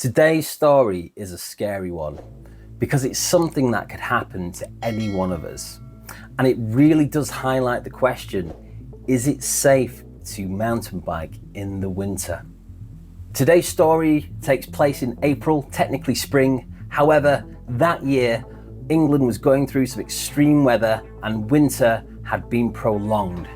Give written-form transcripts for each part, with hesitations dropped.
Today's story is a scary one because it's something that could happen to any one of us. And it really does highlight the question, is it safe to mountain bike in the winter? Today's story takes place in April, technically spring. However, that year, England was going through some extreme weather and winter had been prolonged.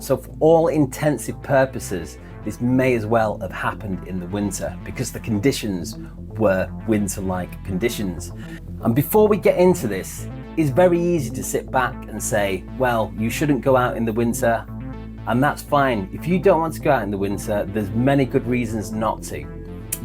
So for all intensive purposes, this may as well have happened in the winter because the conditions were winter-like conditions. And before we get into this, it's very easy to sit back and say, well, you shouldn't go out in the winter, and that's fine. If you don't want to go out in the winter, there's many good reasons not to.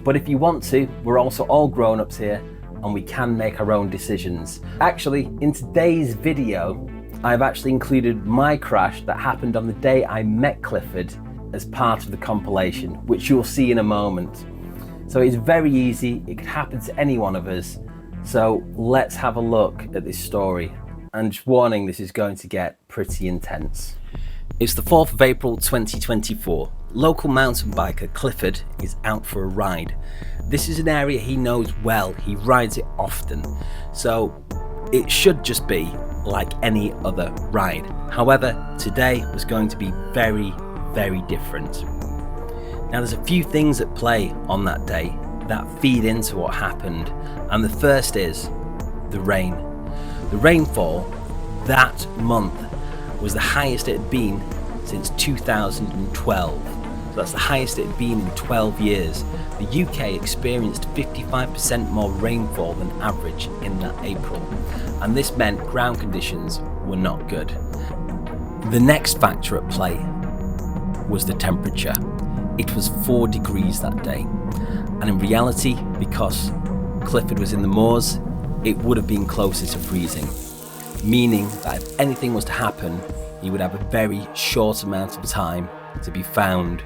But if you want to, we're also all grown-ups here and we can make our own decisions. Actually, in today's video, I've actually included my crash that happened on the day I met Clifford as part of the compilation, which you'll see in a moment. So it's very easy, it could happen to any one of us. So let's have a look at this story. And just warning, this is going to get pretty intense. It's the 4th of April 2024. Local mountain biker Clifford is out for a ride. This is an area he knows well, he rides it often. So it should just be like any other ride. However, today was going to be very different. Now there's a few things at play on that day that feed into what happened, and the first is the rain. The rainfall that month was the highest it had been since 2012. So that's the highest it had been in 12 years. The UK experienced 55% more rainfall than average in that April, and this meant ground conditions were not good. The next factor at play was the temperature. It was 4 degrees that day, and in reality, because Clifford was in the moors, it would have been closer to freezing, meaning that if anything was to happen, he would have a very short amount of time to be found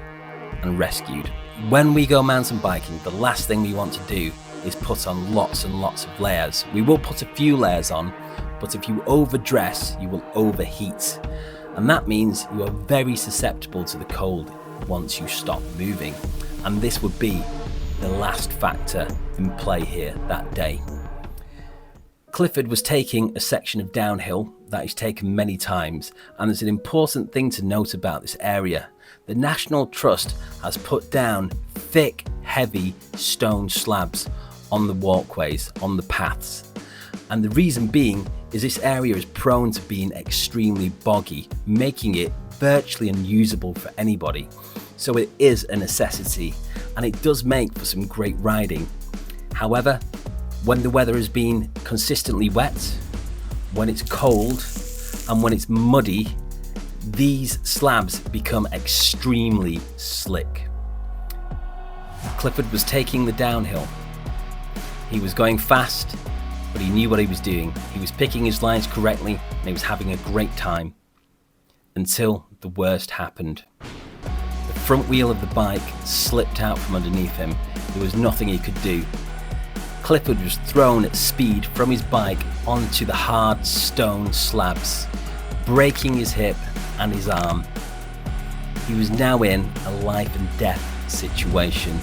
and rescued. When we go mountain biking, the last thing we want to do is put on lots and lots of layers. We will put a few layers on, but if you overdress, you will overheat. And that means you are very susceptible to the cold once you stop moving. And this would be the last factor in play here that day. Clifford was taking a section of downhill that he's taken many times, and there's an important thing to note about this area. The National Trust has put down thick, heavy stone slabs on the walkways, on the paths. And the reason being is this area is prone to being extremely boggy, making it virtually unusable for anybody. So it is a necessity, and it does make for some great riding. However, when the weather has been consistently wet, when it's cold, and when it's muddy, these slabs become extremely slick. Clifford was taking the downhill. He was going fast, but he knew what he was doing. He was picking his lines correctly, and he was having a great time. Until the worst happened. The front wheel of the bike slipped out from underneath him. There was nothing he could do. Clifford was thrown at speed from his bike onto the hard stone slabs, breaking his hip and his arm. He was now in a life and death situation.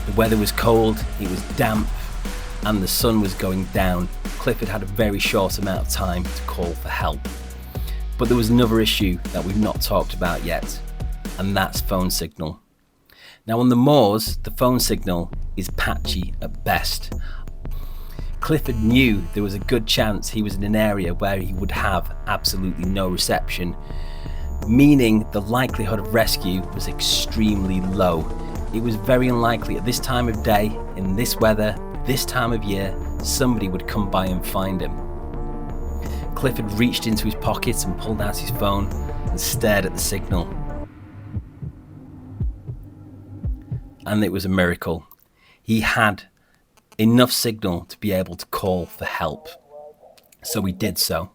The weather was cold, it was damp, and the sun was going down. Clifford had a very short amount of time to call for help. But there was another issue that we've not talked about yet, and that's phone signal. Now on the moors, the phone signal is patchy at best. Clifford knew there was a good chance he was in an area where he would have absolutely no reception, meaning the likelihood of rescue was extremely low. It was very unlikely at this time of day, in this weather, this time of year, somebody would come by and find him. Clifford reached into his pocket and pulled out his phone and stared at the signal. And it was a miracle. He had enough signal to be able to call for help. So he did so.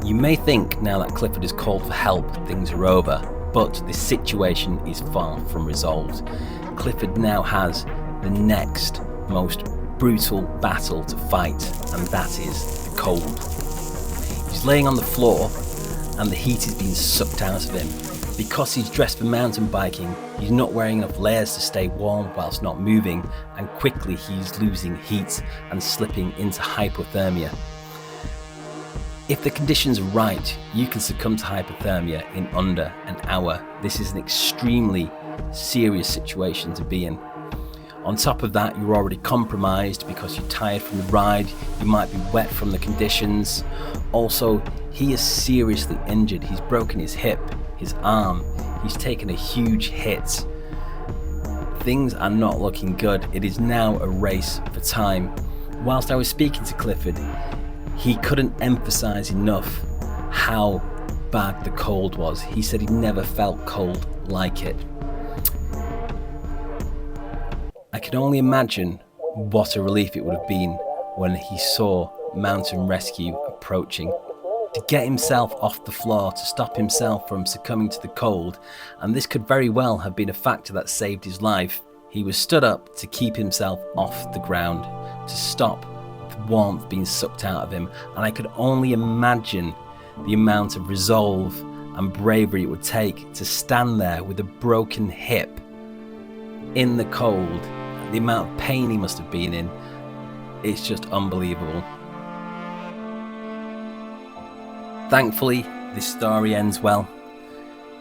You may think now that Clifford has called for help, things are over, but this situation is far from resolved. Clifford now has the next most brutal battle to fight, and that is the cold. He's laying on the floor and the heat is being sucked out of him. Because he's dressed for mountain biking, he's not wearing enough layers to stay warm whilst not moving, and quickly he's losing heat and slipping into hypothermia. If the conditions are right, you can succumb to hypothermia in under an hour. This is an extremely serious situation to be in. On top of that, you're already compromised because you're tired from the ride, you might be wet from the conditions. Also, he is seriously injured. He's broken his hip, his arm, he's taken a huge hit. Things are not looking good. It is now a race for time. Whilst I was speaking to Clifford, he couldn't emphasize enough how bad the cold was. He said he'd never felt cold like it. I can only imagine what a relief it would have been when he saw mountain rescue approaching. To get himself off the floor, to stop himself from succumbing to the cold, and this could very well have been a factor that saved his life. He was stood up to keep himself off the ground, to stop the warmth being sucked out of him, and I could only imagine the amount of resolve and bravery it would take to stand there with a broken hip in the cold. The amount of pain he must have been in, it's just unbelievable. Thankfully, this story ends well.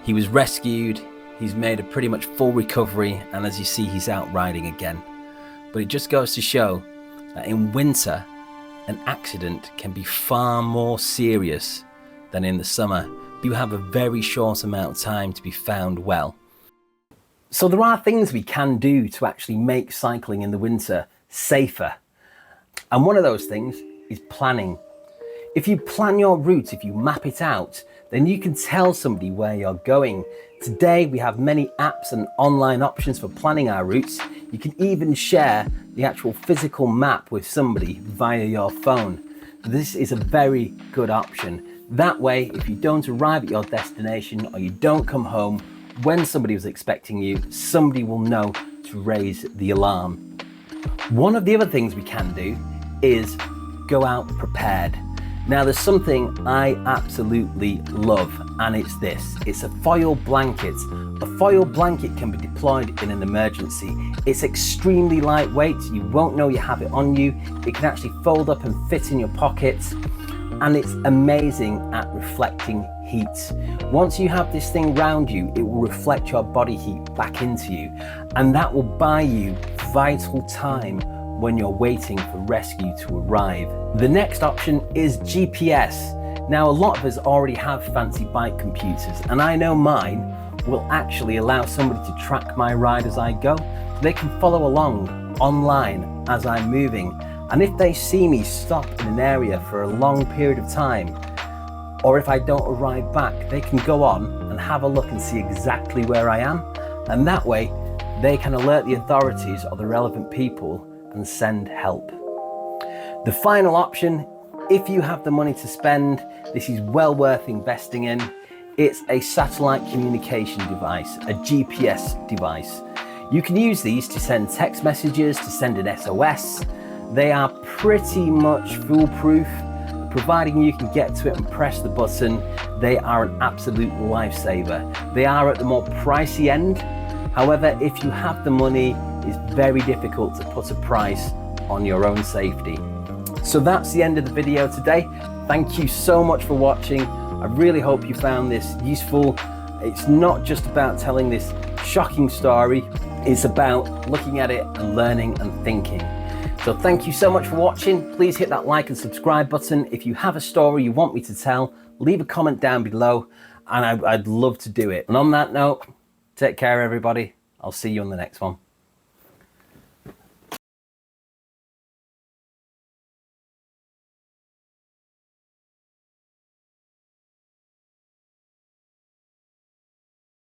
He was rescued, he's made a pretty much full recovery, and as you see, he's out riding again. But it just goes to show that in winter, an accident can be far more serious than in the summer. You have a very short amount of time to be found well. So there are things we can do to actually make cycling in the winter safer. And one of those things is planning. If you plan your route, if you map it out, then you can tell somebody where you're going. Today, we have many apps and online options for planning our routes. You can even share the actual physical map with somebody via your phone. This is a very good option. That way, if you don't arrive at your destination or you don't come home when somebody was expecting you, somebody will know to raise the alarm. One of the other things we can do is go out prepared. Now, there's something I absolutely love, and it's this. It's a foil blanket. A foil blanket can be deployed in an emergency. It's extremely lightweight. You won't know you have it on you. It can actually fold up and fit in your pockets, and it's amazing at reflecting heat. Once you have this thing round you, it will reflect your body heat back into you, and that will buy you vital time when you're waiting for rescue to arrive. The next option is GPS. Now, a lot of us already have fancy bike computers, and I know mine will actually allow somebody to track my ride as I go. So they can follow along online as I'm moving. And if they see me stop in an area for a long period of time, or if I don't arrive back, they can go on and have a look and see exactly where I am. And that way, they can alert the authorities or the relevant people and send help. The final option, if you have the money to spend, this is well worth investing in. It's a satellite communication device, a GPS device. You can use these to send text messages, to send an SOS. They are pretty much foolproof. Providing you can get to it and press the button, they are an absolute lifesaver. They are at the more pricey end. However, if you have the money, it's very difficult to put a price on your own safety. So that's the end of the video today. Thank you so much for watching. I really hope you found this useful. It's not just about telling this shocking story, it's about looking at it and learning and thinking. So thank you so much for watching. Please hit that like and subscribe button. If you have a story you want me to tell, leave a comment down below and I'd love to do it. And on that note, take care everybody. I'll see you on the next one.